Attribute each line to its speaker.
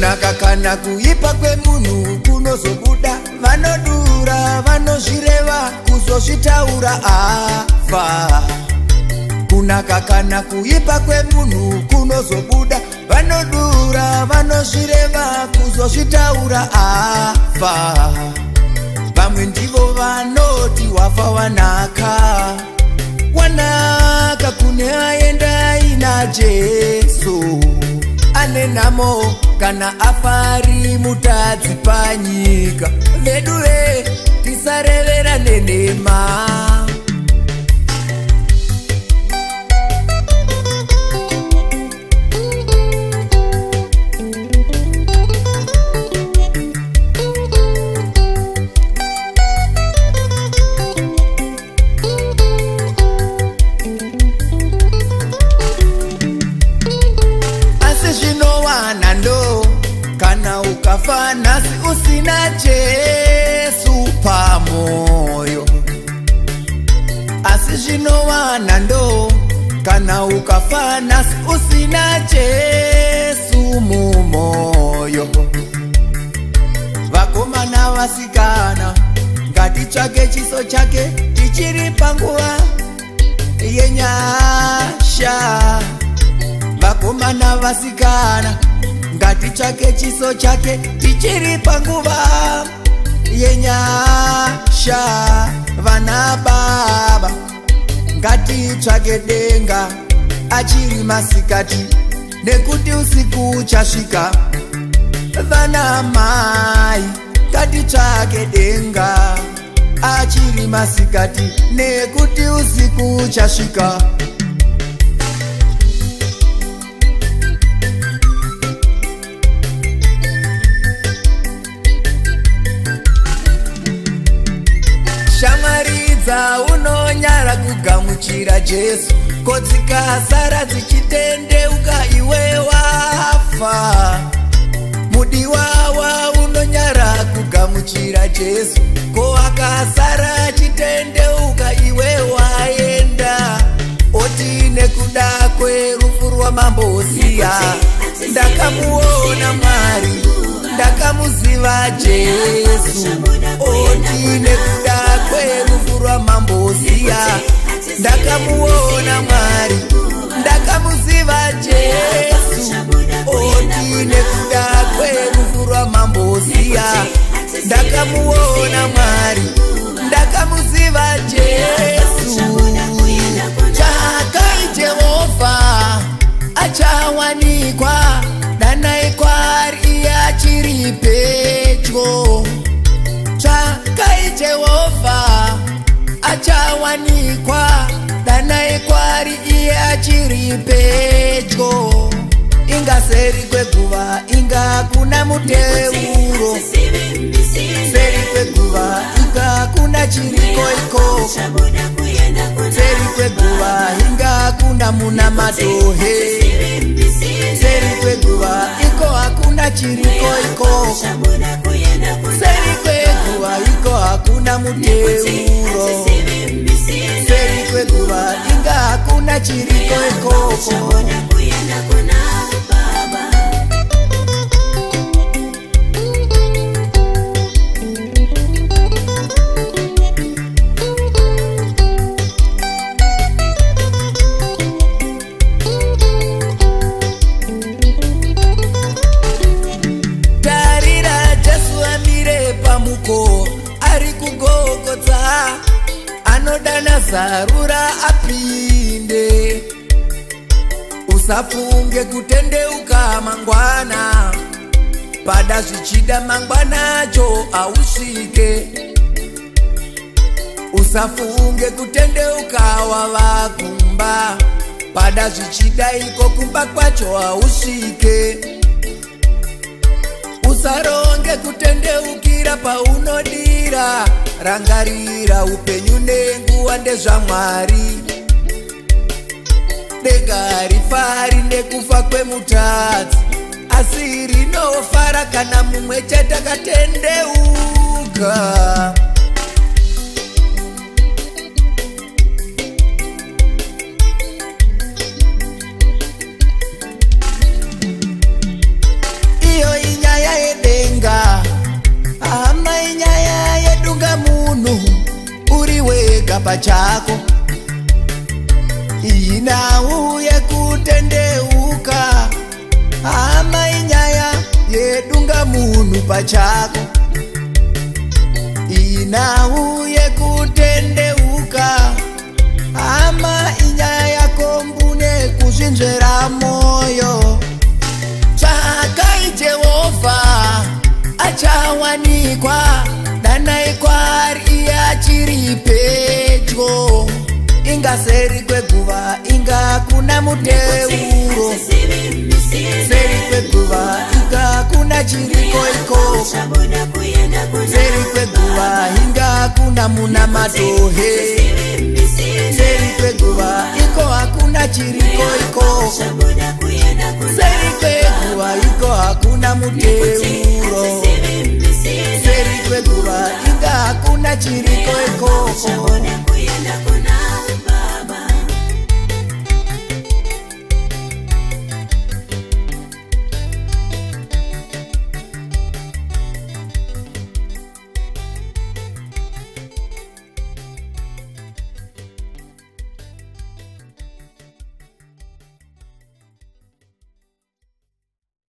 Speaker 1: Kunaka kana kuipa kwemunhu kunozobuda vanodura vanozvireva kuzozvitaura afa. Kunaka kana kuipa kwemunhu kunozobuda vanodura vanozvireva kuzozvitaura afa. Vamwe ndivo vanoti wafa wanaka. Wanaka kune aenda ina Jesu. Ane nhamo kana afari mutadzi panyika. Veduve tisarevera nenhema. Kana ukafa nasi usina Jesu pamoyo. Asi zvinowana ndo kana ukafa nasi usina Jesu mumoyo. Vakomana vasikana ngatitsvake chiso chake tichiri panguva yenyasha. Vakomana vasikana ngatitsvake chiso chake tichiri panguva yenyasha. Vana baba ngatitsvake denga achiri masikati nekuti usiku uchasvika. Vana mai ngatitsvake denga achiri masikati nekuti usiku uchasvika. Shamaridza unonyara kugamuchira Jesu. Ko dzikasara dzichitendeuka iwe wafa. Mudiwawa unonyara kugamuchira Jesu. Ko akasara achitendeuka iwe waenda. Oti nekuda kwerufu rwamambo Hosiya ndakamuona Mwari ndakamuziva Jesu. Oti nekuda kwerufu rwamambo Hosiya ndakamuona Mwari ndakamuziva Jesu. Oti nekuda kwerufu rwamambo Hosiya ndakamuona Mwari ndakamuziva Jesu. Chakai Jehovha achawanikwa. Danai kwari achiri pedyo. Tsvakai Jehovha achawanikwa. Danai kwari iye achiri pedyo. Ingaseri kweguva inga kuna muteuro. Seri kweguva inga kuna chirikoiko. Seri kweguva inga kuna muna madohe. Seri kweguva iko hakuna chirikoiko. Seri kweguva iko hakuna muteuro. Seri kweguva inga hakuna chirikoiko. Ari kugogodza anodana zarura apinde. Usafunge kutendeuka mangwana. Pada zvichida mangwana cho ausvike. Usafunge kutendeuka wavakumba. Pada zvichida iko kumba kwacho ausvike. Usaronge kutendeukira paunodira. Rangarira upenyu nenguva ndezvaMwari. Dega rifari nekufa kwemutadzi. Asi rinofara kana mumwe chete akatendeuka. Iyo kutenga pachako. Iyi nhau yekutendeuka, hama inyaya yedunga munhu pachako. Iyi nhau yekutendeuka, hama inyaya yako mbune kuzvinzvera moyo. Tsvakai Jehovha achawanikwa, danai kwaari iye achiri pedyo. Ingaseri kweguva inga kuna muteuro, seri kweguva inga kuna chiriko iko, seri kweguva inga kuna muna matohe, seri kweguva iko hakuna chiriko iko, seri kweguva iko hakuna muteuro, seri kweguva inga hakuna chiriko iko.